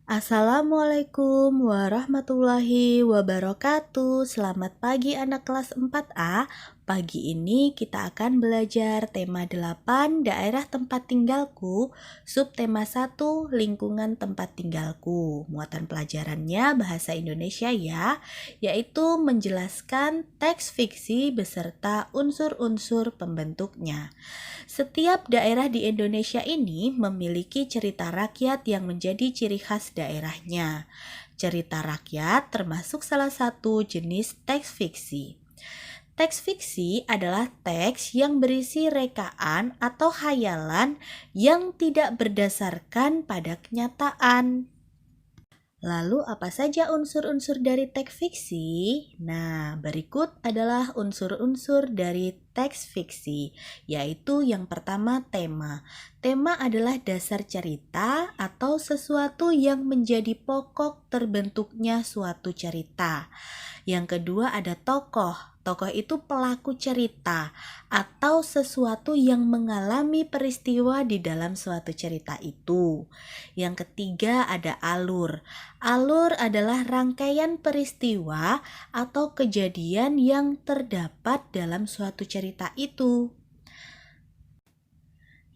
Assalamualaikum warahmatullahi wabarakatuh. Selamat pagi anak kelas 4A. Pagi ini kita akan belajar tema 8 daerah tempat tinggalku, subtema 1 lingkungan tempat tinggalku. Muatan pelajarannya bahasa Indonesia ya, yaitu menjelaskan teks fiksi beserta unsur-unsur pembentuknya. Setiap daerah di Indonesia ini memiliki cerita rakyat yang menjadi ciri khas daerahnya. Cerita rakyat termasuk salah satu jenis teks fiksi. Teks fiksi adalah teks yang berisi rekaan atau hayalan yang tidak berdasarkan pada kenyataan. Lalu apa saja unsur-unsur dari teks fiksi? Nah, berikut adalah unsur-unsur dari teks fiksi, yaitu yang pertama tema. Tema adalah dasar cerita atau sesuatu yang menjadi pokok terbentuknya suatu cerita. Yang kedua ada tokoh. Tokoh itu pelaku cerita atau sesuatu yang mengalami peristiwa di dalam suatu cerita itu. Yang ketiga ada alur. Alur adalah rangkaian peristiwa atau kejadian yang terdapat dalam suatu cerita itu.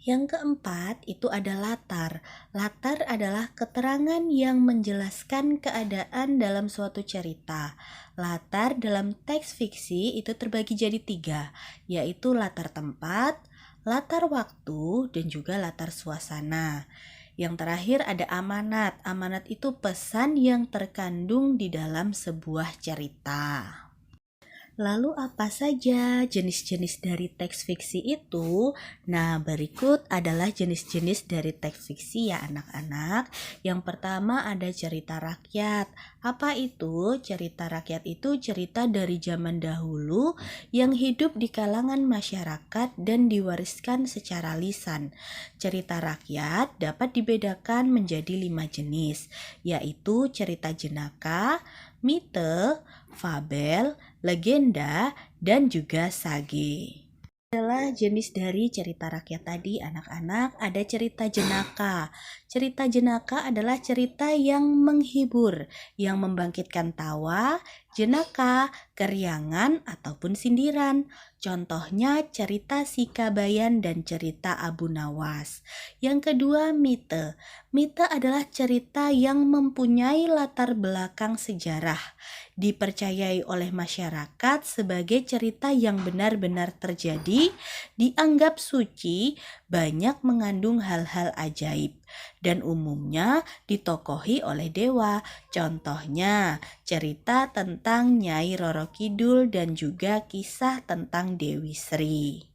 Yang keempat itu ada latar. Latar adalah keterangan yang menjelaskan keadaan dalam suatu cerita. Latar dalam teks fiksi itu terbagi jadi 3, yaitu latar tempat, latar waktu, dan juga latar suasana. Yang terakhir ada amanat. Amanat itu pesan yang terkandung di dalam sebuah cerita. Lalu apa saja jenis-jenis dari teks fiksi itu? Nah, berikut adalah jenis-jenis dari teks fiksi ya anak-anak. Yang pertama ada cerita rakyat. Apa itu? Cerita rakyat itu cerita dari zaman dahulu yang hidup di kalangan masyarakat dan diwariskan secara lisan. Cerita rakyat dapat dibedakan menjadi 5 jenis, yaitu cerita jenaka, mite, fabel, legenda, dan juga sage. Adalah jenis dari cerita rakyat tadi anak-anak, ada cerita jenaka. Cerita jenaka adalah cerita yang menghibur, yang membangkitkan tawa, jenaka, keriangan, ataupun sindiran. Contohnya cerita Si Kabayan dan cerita Abu Nawas. Yang kedua mite. Mite adalah cerita yang mempunyai latar belakang sejarah, dipercayai oleh masyarakat sebagai cerita yang benar-benar terjadi, dianggap suci, banyak mengandung hal-hal ajaib, dan umumnya ditokohi oleh dewa. Contohnya cerita tentang Nyai Roro Kidul dan juga kisah tentang Dewi Sri.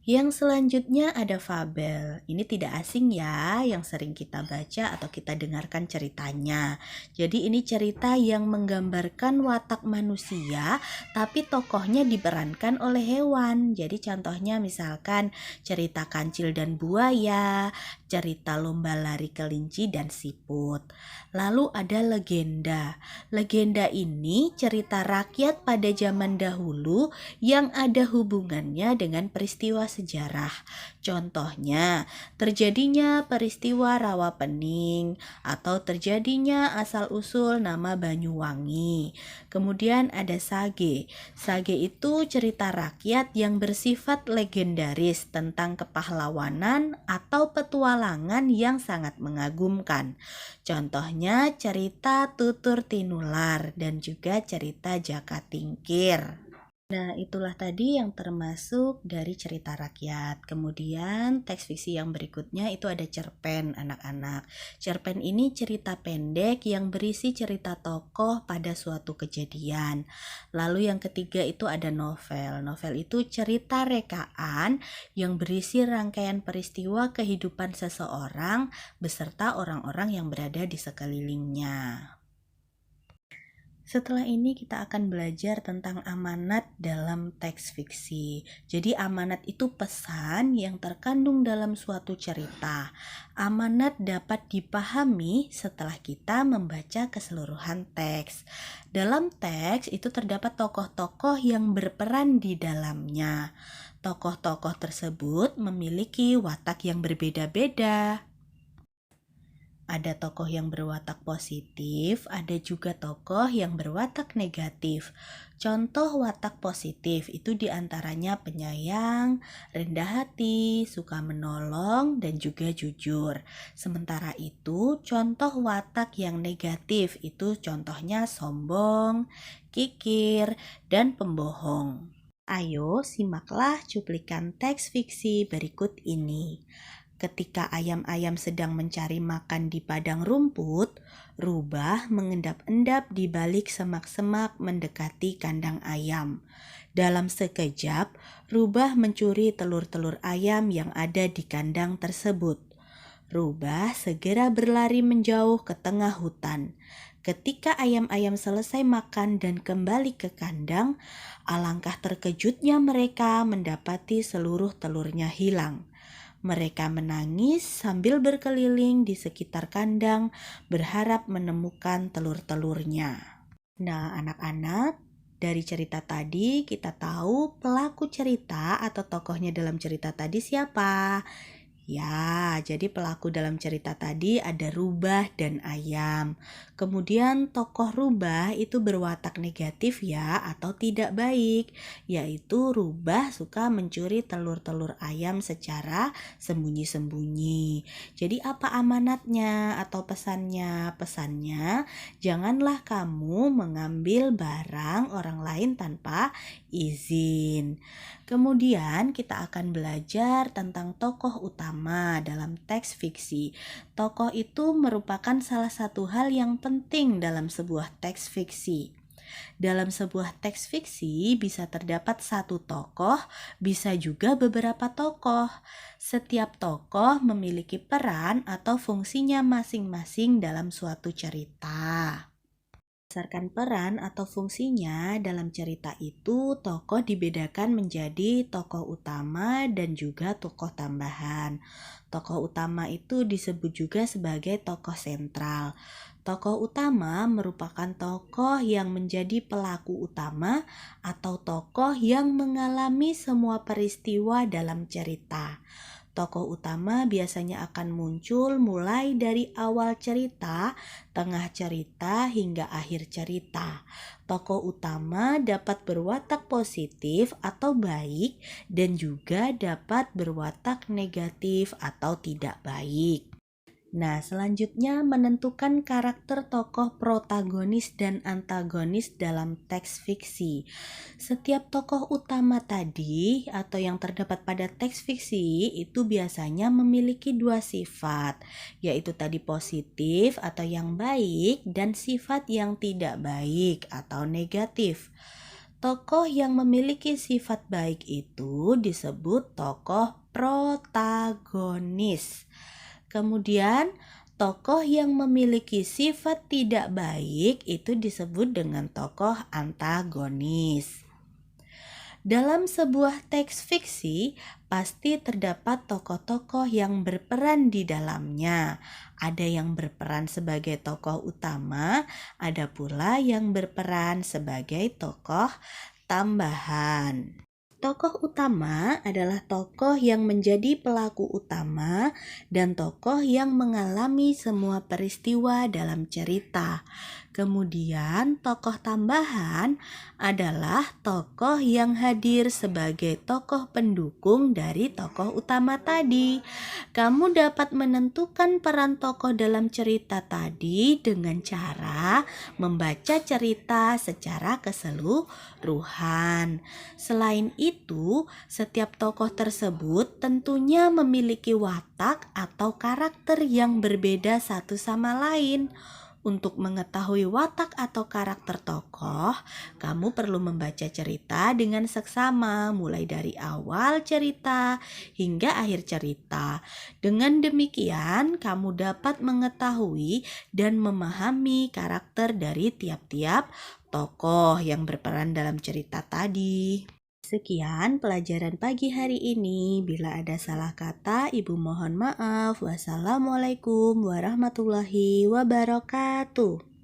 Yang selanjutnya ada fabel. Ini tidak asing ya, yang sering kita baca atau kita dengarkan ceritanya. Jadi ini cerita yang menggambarkan watak manusia, tapi tokohnya diperankan oleh hewan. Jadi contohnya misalkan cerita kancil dan buaya, cerita lomba lari kelinci dan siput. Lalu ada legenda. Legenda ini cerita rakyat pada zaman dahulu yang ada hubungannya dengan peristiwa sejarah. Contohnya, terjadinya peristiwa Rawapening atau terjadinya asal-usul nama Banyuwangi. Kemudian ada sage. Sage itu cerita rakyat yang bersifat legendaris tentang kepahlawanan atau petualangan yang sangat mengagumkan. Contohnya cerita Tutur Tinular dan juga cerita Jaka Tingkir. Nah, itulah tadi yang termasuk dari cerita rakyat. Kemudian teks fiksi yang berikutnya itu ada cerpen anak-anak. Cerpen ini cerita pendek yang berisi cerita tokoh pada suatu kejadian. Lalu yang ketiga itu ada novel. Novel itu cerita rekaan yang berisi rangkaian peristiwa kehidupan seseorang beserta orang-orang yang berada di sekelilingnya. Setelah ini kita akan belajar tentang amanat dalam teks fiksi. Jadi amanat itu pesan yang terkandung dalam suatu cerita. Amanat dapat dipahami setelah kita membaca keseluruhan teks. Dalam teks itu terdapat tokoh-tokoh yang berperan di dalamnya. Tokoh-tokoh tersebut memiliki watak yang berbeda-beda. Ada tokoh yang berwatak positif, ada juga tokoh yang berwatak negatif. Contoh watak positif itu diantaranya penyayang, rendah hati, suka menolong, dan juga jujur. Sementara itu, contoh watak yang negatif itu contohnya sombong, kikir, dan pembohong. Ayo simaklah cuplikan teks fiksi berikut ini. Ketika ayam-ayam sedang mencari makan di padang rumput, Rubah mengendap-endap di balik semak-semak mendekati kandang ayam. Dalam sekejap, Rubah mencuri telur-telur ayam yang ada di kandang tersebut. Rubah segera berlari menjauh ke tengah hutan. Ketika ayam-ayam selesai makan dan kembali ke kandang, alangkah terkejutnya mereka mendapati seluruh telurnya hilang. Mereka menangis sambil berkeliling di sekitar kandang, berharap menemukan telur-telurnya. Nah, anak-anak, dari cerita tadi kita tahu pelaku cerita atau tokohnya dalam cerita tadi siapa? Ya, jadi pelaku dalam cerita tadi ada Rubah dan Ayam. Kemudian tokoh Rubah itu berwatak negatif ya atau tidak baik, yaitu Rubah suka mencuri telur-telur ayam secara sembunyi-sembunyi. Jadi apa amanatnya atau pesannya? Pesannya, janganlah kamu mengambil barang orang lain tanpa izin. Kemudian kita akan belajar tentang tokoh utama dalam teks fiksi. Tokoh itu merupakan salah satu hal yang penting dalam sebuah teks fiksi. Dalam sebuah teks fiksi bisa terdapat satu tokoh, bisa juga beberapa tokoh. Setiap tokoh memiliki peran atau fungsinya masing-masing dalam suatu cerita. Berdasarkan peran atau fungsinya dalam cerita itu, tokoh dibedakan menjadi tokoh utama dan juga tokoh tambahan. Tokoh utama itu disebut juga sebagai tokoh sentral. Tokoh utama merupakan tokoh yang menjadi pelaku utama atau tokoh yang mengalami semua peristiwa dalam cerita. Tokoh utama biasanya akan muncul mulai dari awal cerita, tengah cerita, hingga akhir cerita. Tokoh utama dapat berwatak positif atau baik dan juga dapat berwatak negatif atau tidak baik. Nah, selanjutnya menentukan karakter tokoh protagonis dan antagonis dalam teks fiksi. Setiap tokoh utama tadi atau yang terdapat pada teks fiksi itu biasanya memiliki dua sifat, yaitu tadi positif atau yang baik dan sifat yang tidak baik atau negatif. Tokoh yang memiliki sifat baik itu disebut tokoh protagonis. Kemudian, tokoh yang memiliki sifat tidak baik itu disebut dengan tokoh antagonis. Dalam sebuah teks fiksi, pasti terdapat tokoh-tokoh yang berperan di dalamnya. Ada yang berperan sebagai tokoh utama, ada pula yang berperan sebagai tokoh tambahan. Tokoh utama adalah tokoh yang menjadi pelaku utama dan tokoh yang mengalami semua peristiwa dalam cerita. Kemudian tokoh tambahan adalah tokoh yang hadir sebagai tokoh pendukung dari tokoh utama tadi. Kamu dapat menentukan peran tokoh dalam cerita tadi dengan cara membaca cerita secara keseluruhan. Selain itu, setiap tokoh tersebut tentunya memiliki watak atau karakter yang berbeda satu sama lain. Untuk mengetahui watak atau karakter tokoh, kamu perlu membaca cerita dengan seksama mulai dari awal cerita hingga akhir cerita. Dengan demikian, kamu dapat mengetahui dan memahami karakter dari tiap-tiap tokoh yang berperan dalam cerita tadi. Sekian pelajaran pagi hari ini. Bila ada salah kata, Ibu mohon maaf. Wassalamualaikum warahmatullahi wabarakatuh.